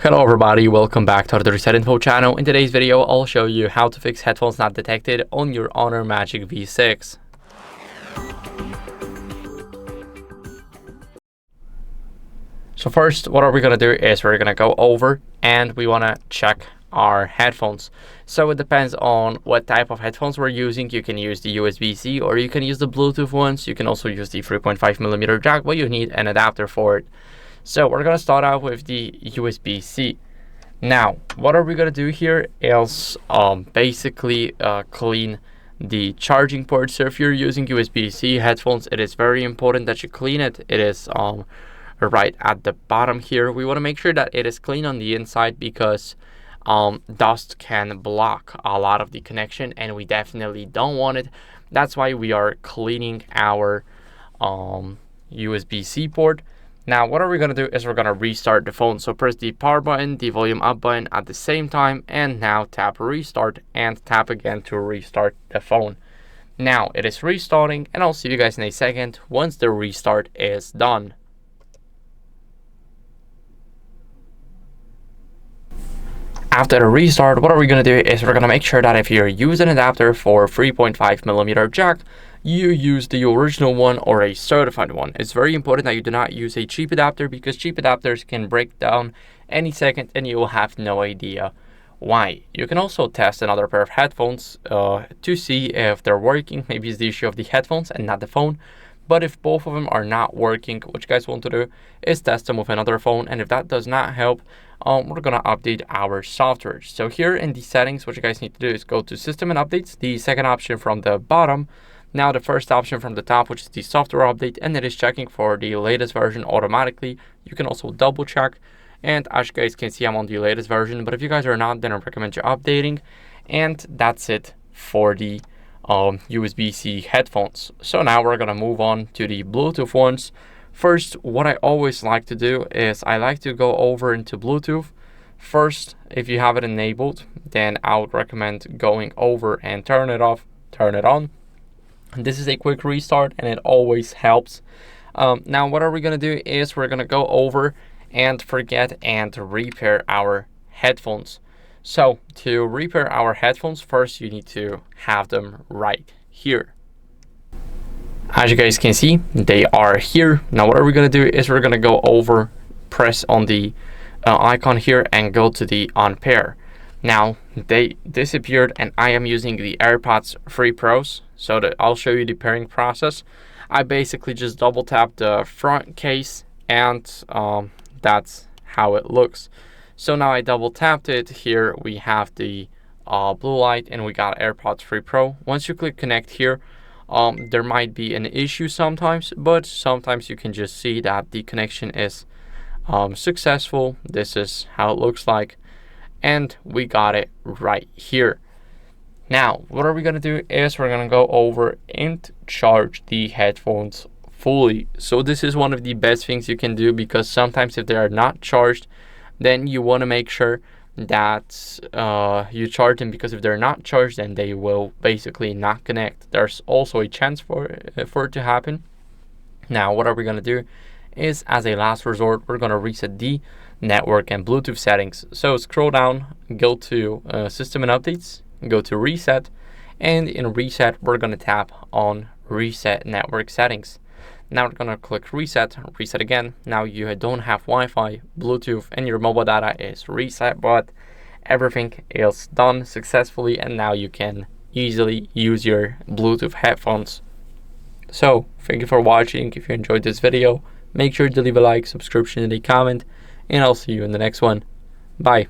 Hello everybody, welcome back to the HardReset.Info channel. In today's video, I'll show you how to fix headphones not detected on your Honor Magic V6. So first, what are we going to do is we're going to go over and we want to check our headphones. So it depends on what type of headphones we're using. You can use the USB-C or you can use the Bluetooth ones. You can also use the 3.5mm jack, but you need an adapter for it. So we're going to start out with the USB-C. Now, what are we going to do here is basically clean the charging port. So if you're using USB-C headphones, it is very important that you clean it. It is right at the bottom here. We want to make sure that it is clean on the inside because dust can block a lot of the connection and we definitely don't want it. That's why we are cleaning our USB-C port. Now, what are we going to do is we're going to restart the phone. So press the power button, the volume up button at the same time, and now tap restart and tap again to restart the phone. Now it is restarting and I'll see you guys in a second once the restart is done. After the restart, what are we going to do is we're going to make sure that if you're using an adapter for 3.5mm jack, you use the original one or a certified one. It's very important that you do not use a cheap adapter because cheap adapters can break down any second and you will have no idea why. You can also test another pair of headphones to see if they're working. Maybe it's the issue of the headphones and not the phone. But if both of them are not working, what you guys want to do is test them with another phone. And if that does not help, we're going to update our software. So here in the settings, what you guys need to do is go to System and Updates, the second option from the bottom. Now the first option from the top, which is the software update, and it is checking for the latest version automatically. You can also double check. And as you guys can see, I'm on the latest version. But if you guys are not, then I recommend you updating. And that's it for the USB-C headphones. So now we're going to move on to the Bluetooth ones. First, what I always like to do is I like to go over into Bluetooth. First, if you have it enabled, then I would recommend going over and turn it off, turn it on. This is a quick restart and it always helps. Now what are we going to do is we're going to go over and forget and repair our headphones. So to repair our headphones, first you need to have them right here. As you guys can see, they are here. Now what are we going to do is we're going to go over, press on the icon here and go to the unpair. Now they disappeared and I am using the AirPods 3 Pros, so that I'll show you the pairing process. I basically just double tap the front case and that's how it looks. So now I double tapped it. Here we have the blue light and we got AirPods 3 Pro. Once you click connect here, there might be an issue sometimes, but sometimes you can just see that the connection is successful. This is how it looks like. And we got it right here. Now, what are we going to do is we're going to go over and charge the headphones fully. So this is one of the best things you can do because sometimes if they are not charged, then you want to make sure that you charge them, because if they're not charged, then they will basically not connect. There's also a chance for it to happen. Now, what are we going to do is, as a last resort, we're going to reset the network and Bluetooth settings. So scroll down, go to System and Updates, go to Reset, and in Reset, we're going to tap on Reset Network Settings. Now we're going to click reset again. Now you don't have Wi-Fi, Bluetooth, and your mobile data is reset, but everything is done successfully, and now you can easily use your Bluetooth headphones. So thank you for watching. If you enjoyed this video, make sure to leave a like, subscription, and a comment, and I'll see you in the next one. Bye.